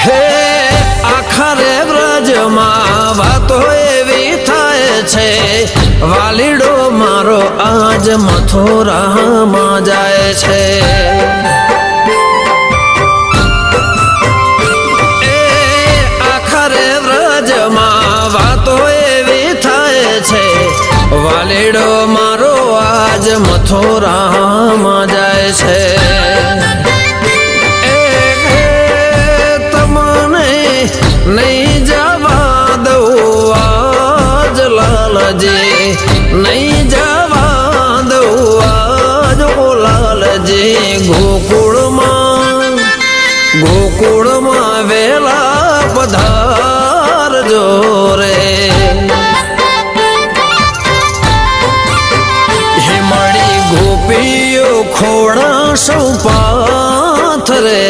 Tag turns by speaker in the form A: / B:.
A: હે આખરે વ્રજમાં વાતો એવી થાય છે, વાલીડો મારો આજ મથુરામાં જાય છે। એ આખરે વ્રજમાં વાતો એવી થાય છે, વાલીડો મારો આજ મથુરામાં જાય છે। नहीं जवा दऊ आज लालजी, नहीं जवा दऊ आज लालजी। गोकुल में वेला पधार जोरे, हिमाड़ी गोपियों खोड़ा सौ पाथरे